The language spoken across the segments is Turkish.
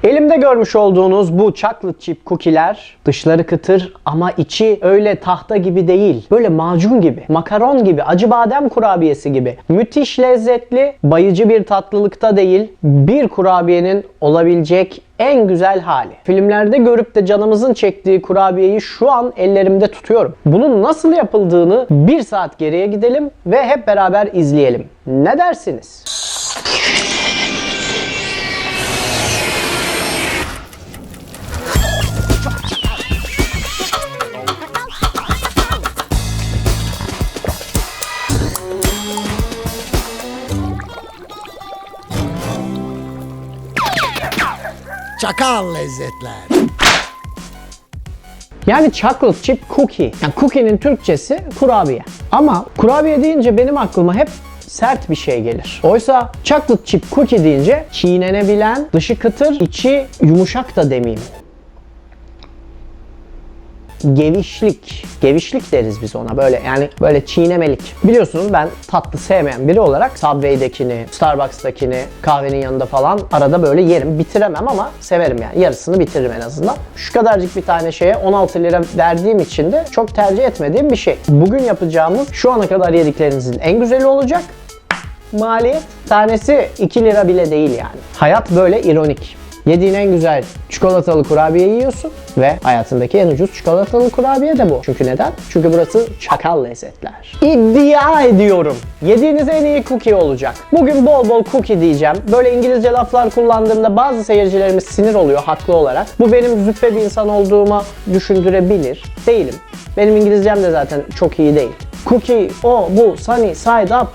Elimde görmüş olduğunuz bu chocolate chip cookie'ler dışları kıtır ama içi öyle tahta gibi değil. Böyle macun gibi, makaron gibi, acı badem kurabiyesi gibi. Müthiş lezzetli, bayıcı bir tatlılıkta değil, bir kurabiyenin olabilecek en güzel hali. Filmlerde görüp de canımızın çektiği kurabiyeyi şu an ellerimde tutuyorum. Bunun nasıl yapıldığını 1 saat geriye gidelim ve hep beraber izleyelim. Ne dersiniz? Çakal lezzetler. Yani chocolate chip cookie. Yani cookie'nin Türkçesi kurabiye. Ama kurabiye deyince benim aklıma hep sert bir şey gelir. Oysa chocolate chip cookie deyince çiğnenebilen, dışı kıtır, içi yumuşak da demeyeyim. Gevişlik deriz biz ona, böyle yani böyle çiğnemelik. Biliyorsunuz ben tatlı sevmeyen biri olarak Subway'dekini, Starbucks'takini, kahvenin yanında falan arada böyle yerim. Bitiremem ama severim yani. Yarısını bitiririm en azından. Şu kadarcık bir tane şeye 16 lira verdiğim için de çok tercih etmediğim bir şey. Bugün yapacağımız şu ana kadar yediklerinizin en güzeli olacak. Maliyet tanesi 2 lira bile değil yani. Hayat böyle ironik. Yediğin en güzel çikolatalı kurabiye yiyorsun ve hayatındaki en ucuz çikolatalı kurabiye de bu. Çünkü neden? Çünkü burası çakal lezzetler. İddia ediyorum, yediğiniz en iyi cookie olacak. Bugün bol bol cookie diyeceğim. Böyle İngilizce laflar kullandığımda bazı seyircilerimiz sinir oluyor haklı olarak. Bu benim züppe bir insan olduğuma düşündürebilir. Değilim. Benim İngilizcem de zaten çok iyi değil. Cookie, o, bu, sunny, side up.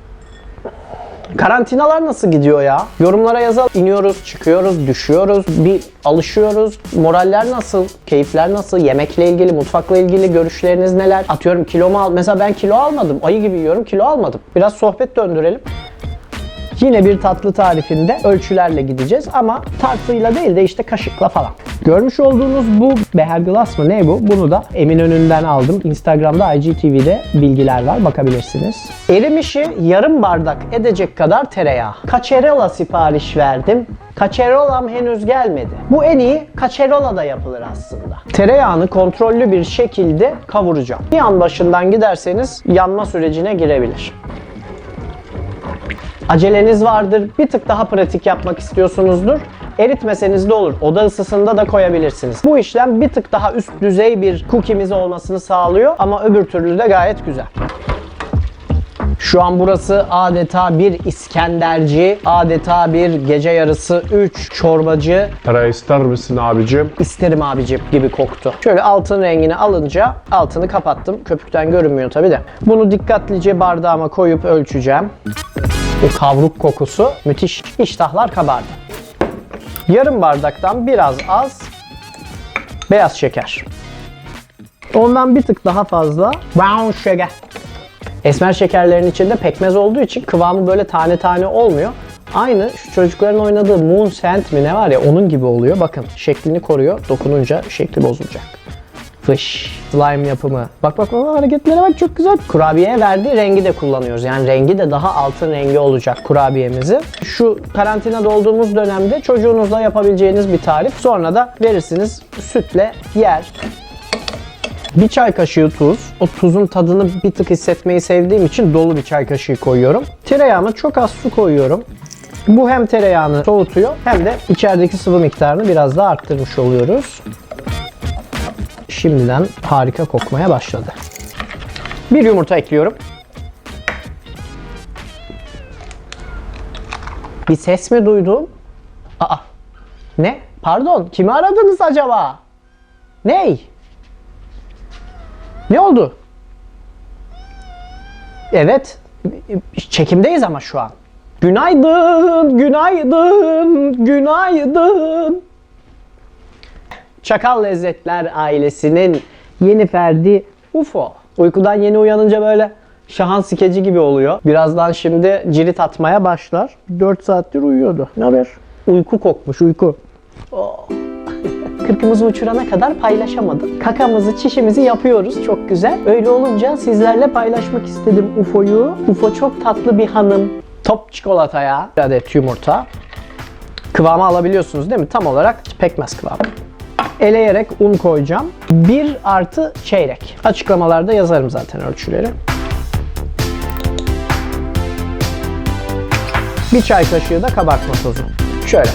Karantinalar nasıl gidiyor ya? Yorumlara yazalım. İniyoruz, çıkıyoruz, düşüyoruz, bir alışıyoruz. Moraller nasıl? Keyifler nasıl? Yemekle ilgili, mutfakla ilgili görüşleriniz neler? Atıyorum kilomu al. Mesela ben kilo almadım. Ayı gibi yiyorum, kilo almadım. Biraz sohbet döndürelim. Yine bir tatlı tarifinde ölçülerle gideceğiz ama tartıyla değil de işte kaşıkla falan. Görmüş olduğunuz bu beherglass mı ne bu? Bunu da Eminönü'nden aldım. Instagram'da IGTV'de bilgiler var, bakabilirsiniz. Erimişi yarım bardak edecek kadar tereyağı. Cacerola sipariş verdim. Cacerolam henüz gelmedi. Bu en iyi cacerola da yapılır aslında. Tereyağını kontrollü bir şekilde kavuracağım. Bir an başından giderseniz yanma sürecine girebilir. Aceleniz vardır, bir tık daha pratik yapmak istiyorsunuzdur. Eritmeseniz de olur. Oda ısısında da koyabilirsiniz. Bu işlem bir tık daha üst düzey bir cookie'miz olmasını sağlıyor ama öbür türlü de gayet güzel. Şu an burası adeta bir İskenderci, adeta bir gece yarısı 3 çorbacı. Para ister misin abicim? İsterim abicim gibi koktu. Şöyle altın rengini alınca altını kapattım. Köpükten görünmüyor tabi de. Bunu dikkatlice bardağıma koyup ölçeceğim. O kavruk kokusu müthiş. İştahlar kabardı. Yarım bardaktan biraz az beyaz şeker. Ondan bir tık daha fazla brown sugar. Esmer şekerlerin içinde pekmez olduğu için kıvamı böyle tane tane olmuyor. Aynı şu çocukların oynadığı Moon Sand mi ne var ya onun gibi oluyor. Bakın şeklini koruyor. Dokununca şekli bozulacak. Fış. Slime yapımı. Bak hareketlere bak çok güzel. Kurabiyeye verdiği rengi de kullanıyoruz. Yani rengi de daha altın rengi olacak kurabiyemizi. Şu karantinada olduğumuz dönemde çocuğunuzla yapabileceğiniz bir tarif. Sonra da verirsiniz sütle yer. Bir çay kaşığı tuz. O tuzun tadını bir tık hissetmeyi sevdiğim için dolu bir çay kaşığı koyuyorum. Tereyağıma çok az su koyuyorum. Bu hem tereyağını soğutuyor hem de içerideki sıvı miktarını biraz daha arttırmış oluyoruz. Şimdiden harika kokmaya başladı. Bir yumurta ekliyorum. Bir ses mi duydum? Aa. Ne? Pardon. Kimi aradınız acaba? Ney? Ne oldu? Evet. Çekimdeyiz ama şu an. Günaydın, günaydın, günaydın. Çakal Lezzetler ailesinin yeni ferdi UFO. Uykudan yeni uyanınca böyle Şahan skeci gibi oluyor. Birazdan şimdi cirit atmaya başlar. 4 saattir uyuyordu. Ne haber? Uyku kokmuş, uyku. Oh. Kırkımızı uçurana kadar paylaşamadık. Kakamızı, çişimizi yapıyoruz. Çok güzel. Öyle olunca sizlerle paylaşmak istedim UFO'yu. UFO çok tatlı bir hanım. Top çikolataya bir adet yumurta. Kıvamı alabiliyorsunuz değil mi? Tam olarak pekmez kıvamı. Eleyerek un koyacağım. 1 artı çeyrek. Açıklamalarda yazarım zaten ölçüleri. 1 çay kaşığı da kabartma tozu. Şöyle.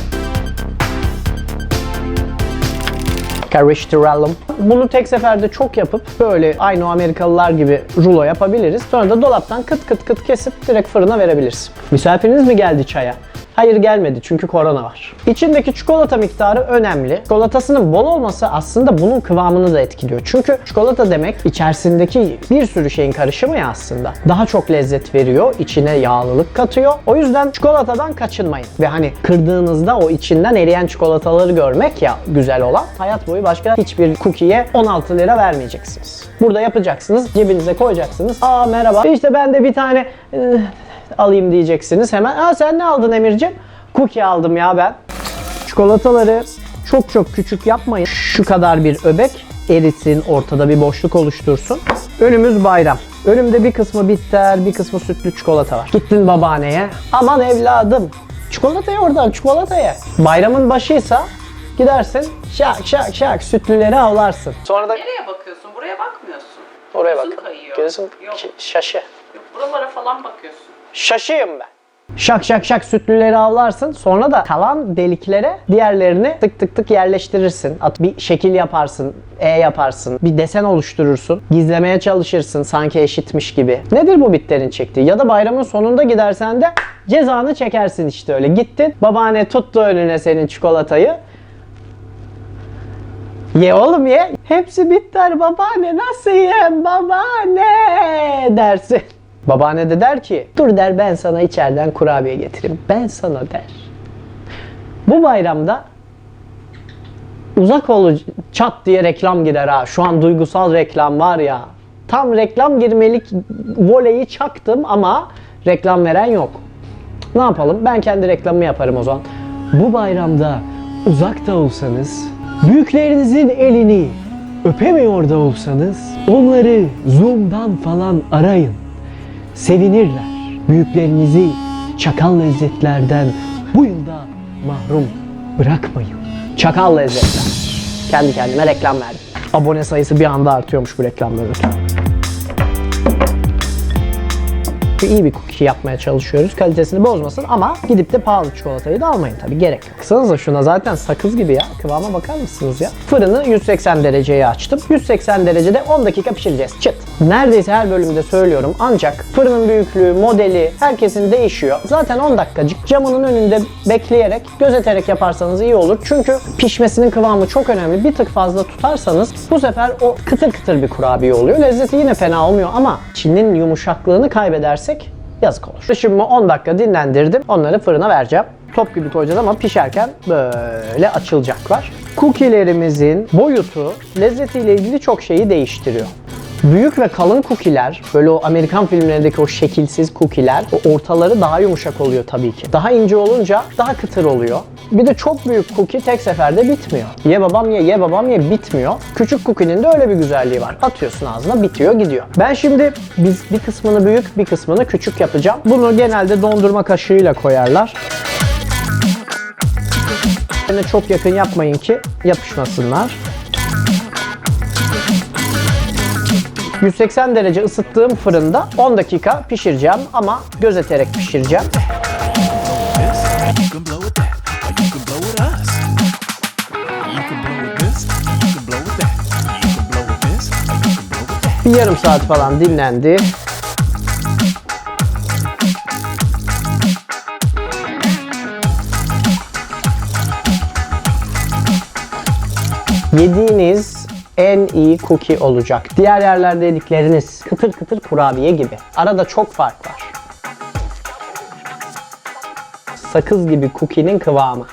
Karıştıralım. Bunu tek seferde çok yapıp böyle aynı o Amerikalılar gibi rulo yapabiliriz. Sonra da dolaptan kıt kıt kıt kesip direkt fırına verebiliriz. Misafiriniz mi geldi çaya? Hayır, gelmedi çünkü korona var. İçindeki çikolata miktarı önemli. Çikolatasının bol olması aslında bunun kıvamını da etkiliyor. Çünkü çikolata demek içerisindeki bir sürü şeyin karışımı ya aslında. Daha çok lezzet veriyor, içine yağlılık katıyor. O yüzden çikolatadan kaçınmayın. Ve hani kırdığınızda o içinden eriyen çikolataları görmek ya güzel olan, hayat boyu başka hiçbir cookie'ye 16 lira vermeyeceksiniz. Burada yapacaksınız, cebinize koyacaksınız. Aa merhaba, işte ben de bir tane alayım diyeceksiniz hemen. Aa sen ne aldın Emir'cim? Cookie aldım ya ben. Çikolataları çok çok küçük yapmayın. Şu kadar bir öbek erisin, ortada bir boşluk oluştursun. Önümüz bayram. Önümde bir kısmı bitter, bir kısmı sütlü çikolata var. Gittin babaanneye. Aman evladım, çikolatayı oradan, çikolatayı. Bayramın başıysa gidersin şak şak şak sütlüleri avlarsın. Sonra da Nereye bakıyorsun? Buraya bakmıyorsun. oraya Gözün bak. kayıyor. Gözüm Yok. şaşı. Yok, buralara falan bakıyorsun. Şaşıyım ben. Şak şak şak sütlüleri avlarsın. Sonra da kalan deliklere diğerlerini tık tık tık yerleştirirsin. Bir şekil yaparsın, yaparsın, bir desen oluşturursun. Gizlemeye çalışırsın sanki eşitmiş gibi. Nedir bu bitlerin çektiği? Ya da bayramın sonunda gidersen de cezanı çekersin işte öyle. Gittin, babaanne tuttu önüne senin çikolatayı. Ye oğlum ye. Hepsi bitter babaanne, nasıl yiyeyim babaanne dersin. Babaanne de der ki, dur der ben sana içeriden kurabiye getireyim. Ben sana der. Bu bayramda uzak ol çat diye reklam girer ha. Şu an duygusal reklam var ya. Tam reklam girmelik voleyi çaktım ama reklam veren yok. Ne yapalım? Ben kendi reklamımı yaparım o zaman. Bu bayramda uzakta olsanız, büyüklerinizin elini öpemiyor da olsanız, onları Zoom'dan falan arayın. Sevinirler. Büyüklerinizi çakal lezzetlerden bu yılda mahrum bırakmayın. Çakal lezzetler. Kendi kendime reklam verdim. Abone sayısı bir anda artıyormuş bu reklamların. İyi bir cookie yapmaya çalışıyoruz. Kalitesini bozmasın ama gidip de pahalı çikolatayı da almayın tabii. Gerek yok. Baksanıza şuna, zaten sakız gibi ya. Kıvama bakar mısınız ya? Fırını 180 dereceye açtım. 180 derecede 10 dakika pişireceğiz. Çıt. Neredeyse her bölümde söylüyorum ancak fırının büyüklüğü, modeli herkesin değişiyor. Zaten 10 dakikacık camının önünde bekleyerek, gözeterek yaparsanız iyi olur. Çünkü pişmesinin kıvamı çok önemli. Bir tık fazla tutarsanız bu sefer o kıtır kıtır bir kurabiye oluyor. Lezzeti yine fena olmuyor ama içinin yumuşaklığını kaybedersek yazık olur. Şimdi 10 dakika dinlendirdim. Onları fırına vereceğim. Top gibi koyacağız ama pişerken böyle açılacaklar. Cookie'lerimizin boyutu lezzetiyle ilgili çok şeyi değiştiriyor. Büyük ve kalın cookie'ler, böyle o Amerikan filmlerindeki o şekilsiz cookie'ler, o ortaları daha yumuşak oluyor tabii ki. Daha ince olunca daha kıtır oluyor. Bir de çok büyük cookie tek seferde bitmiyor. Ye babam ye, ye babam ye bitmiyor. Küçük cookie'nin de öyle bir güzelliği var. Atıyorsun ağzına, bitiyor gidiyor. Ben şimdi bir kısmını büyük, bir kısmını küçük yapacağım. Bunu genelde dondurma kaşığıyla koyarlar. Çok yakın yapmayın ki yapışmasınlar. 180 derece ısıttığım fırında 10 dakika pişireceğim ama gözeterek pişireceğim. Bir yarım saat falan dinlendi. Yediğiniz en iyi cookie olacak. Diğer yerlerde yedikleriniz kıtır kıtır kurabiye gibi. Arada çok fark var. Sakız gibi cookie'nin kıvamı.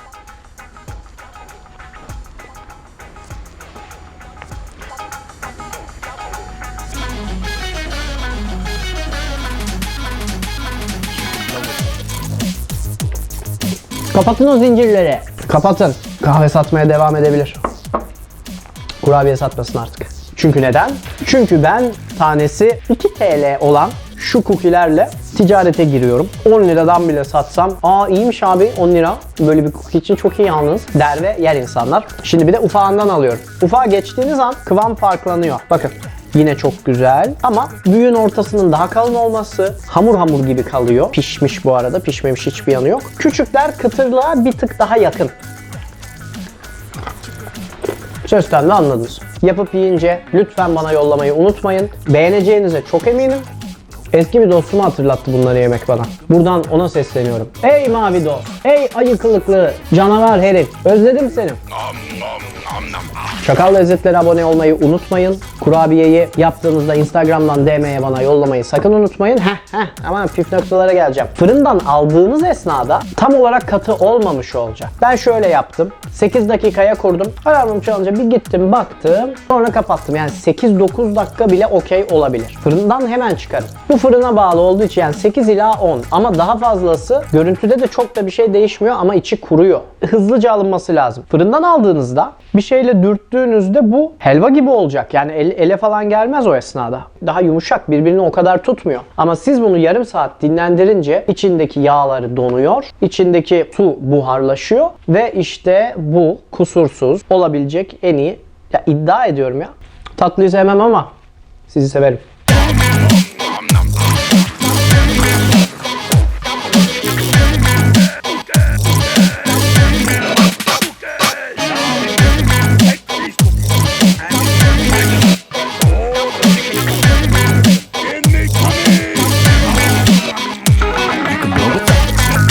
Kapatın o zincirleri. Kapatın. Kahve satmaya devam edebilir. Kurabiye satmasın artık. Çünkü neden? Çünkü ben tanesi 2 TL olan şu cookie'lerle ticarete giriyorum. 10 liradan bile satsam, aa iyiymiş abi 10 lira. Böyle bir cookie için çok iyi yalnız der ve yer insanlar. Şimdi bir de ufağından alıyorum. Ufağa geçtiğiniz an kıvam farklanıyor. Bakın. Yine çok güzel ama büyüğün ortasının daha kalın olması, hamur hamur gibi kalıyor. Pişmiş bu arada, pişmemiş hiçbir yanı yok. Küçükler kıtırlığa bir tık daha yakın. Sözden de anladınız. Yapıp yiyince lütfen bana yollamayı unutmayın. Beğeneceğinize çok eminim. Eski bir dostumu hatırlattı bunları yemek bana. Buradan ona sesleniyorum. Ey mavi dost, ey ayı kılıklı canavar herif, özledim seni. Çakal Lezzetlere abone olmayı unutmayın. Kurabiyeyi yaptığınızda Instagram'dan DM'ye bana yollamayı sakın unutmayın. Aman püf noktalara geleceğim. Fırından aldığınız esnada tam olarak katı olmamış olacak. Ben şöyle yaptım. 8 dakikaya kurdum. Alarmım çalınca bir gittim baktım. Sonra kapattım. Yani 8-9 dakika bile okey olabilir. Fırından hemen çıkarın. Bu fırına bağlı olduğu için yani 8 ila 10. Ama daha fazlası görüntüde de çok da bir şey değişmiyor ama içi kuruyor. Hızlıca alınması lazım. Fırından aldığınızda bir şeyle dürttüğünüzde bu helva gibi olacak. Yani ele falan gelmez o esnada. Daha yumuşak, birbirini o kadar tutmuyor. Ama siz bunu yarım saat dinlendirince içindeki yağları donuyor. İçindeki su buharlaşıyor ve işte bu kusursuz olabilecek en iyi, ya iddia ediyorum ya. Tatlıyı sevmem ama sizi severim.